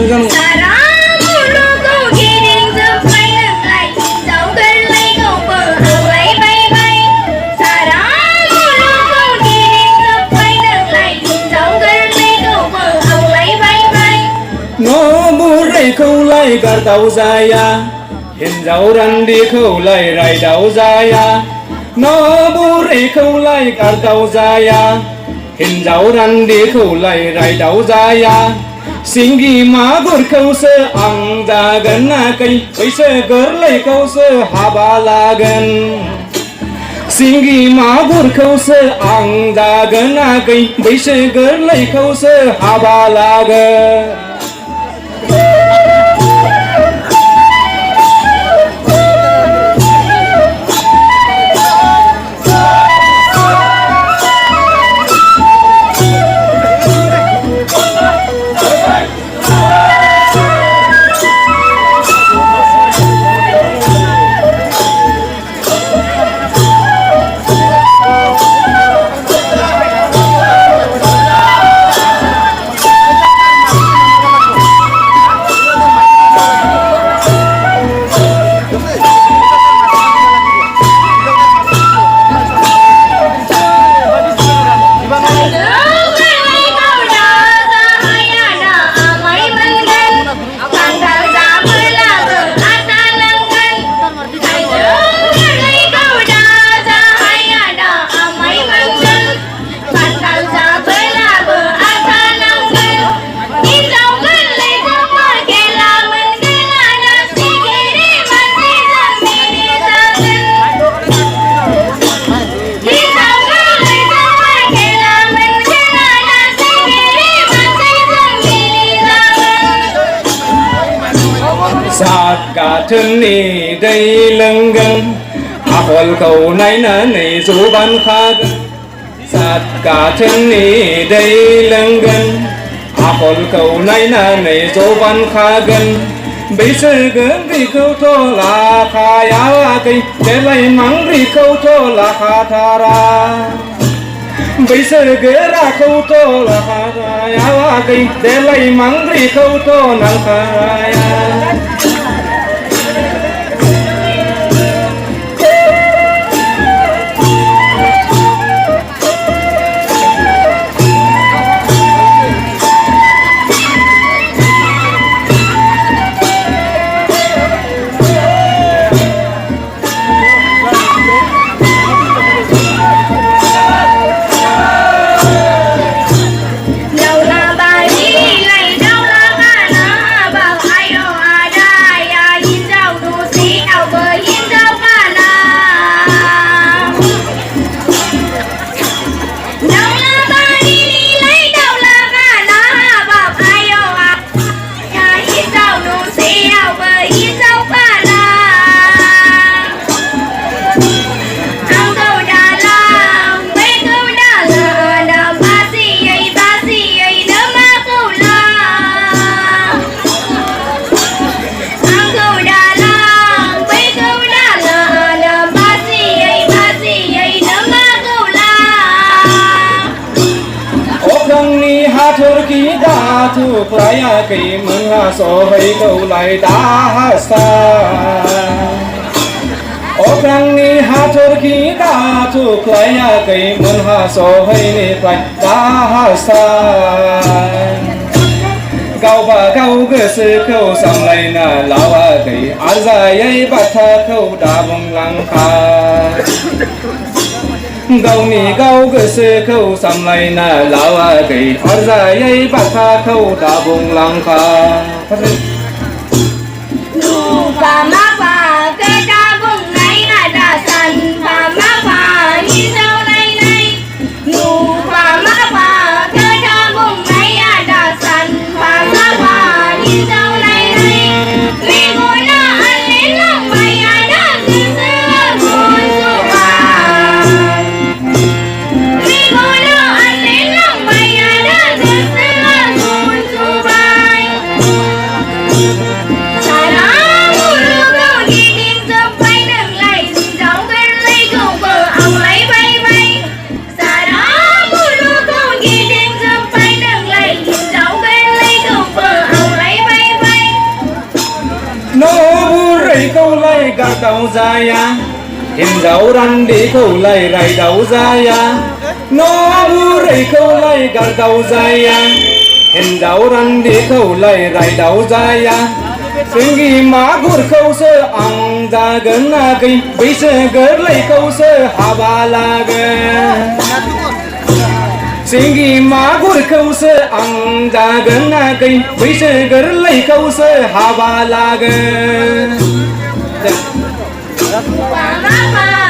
dân nó bu rây khâu lại cả tàu dài hiện dấu răn đi khâu lại rải đầu dài nó bu rây khâu lại cả tàu dài hiện dấu răn đi khâu lại rải đầu dài sinh ghi má gột khâu sơ ăn ra gần cây bây giờ gỡ lại khâu sơ hà ba la gần sinh ghi má gột khâu sơ ăn ra gần cây bây giờ gỡ lại khâu sơ hà ba la gần sát cả thân nì đây lưng gần hồn cầu này nè nì dù ban khá gần sát cả thân nì đây lưng gần hồn cầu này nè nì dù ban khá gần bây giờ gần đi khâu thô là khá ya cây để lại mắng đi khâu thô là khá thà ra bây giờ gỡ ra khâu thô là khá ya cây để lại mắng đi khâu thô là khá ya thu playa cây mừng ha so hay câu lại đã ha sa ô khang ni ha thor khi đã thu playa cây mừng ha so hay ni play đã ha sa câu ba câu cơ sư câu sang lại na lao cây ăn dài ấy bắt tha câu đã bông lăng kha câu ni câu cơ sư câu sang lại na lao cây ăn dài ấy bắt tha câu đã bông lăng kha nu pa ma pa ke ta bông này na da san pa ma pa hi sao này này nu pa ma pa ke ta bông này na da san pa ma pa hi sao này này mi ngồi na ăn lên lòng mày đã cứ xưa ngồi su pa mi ngồi na ăn lên lòng mày đã cứ xưa ngồi su pa गारदाव जाया हिन्जाव रान्दिखौलाय रायदाव जाया न' बुरैखौलाय गारदाव जाया हिन्जाव रान्दिखौलाय रायदाव जाया सिंगि मागुरखौसो आं जागोन आगै बैसो गोरलैखौसो हाबा लागोन सिंगि मागुरखौसो आं जागोन आगै बैसो गोरलैखौसो हाबा लागोन Mama,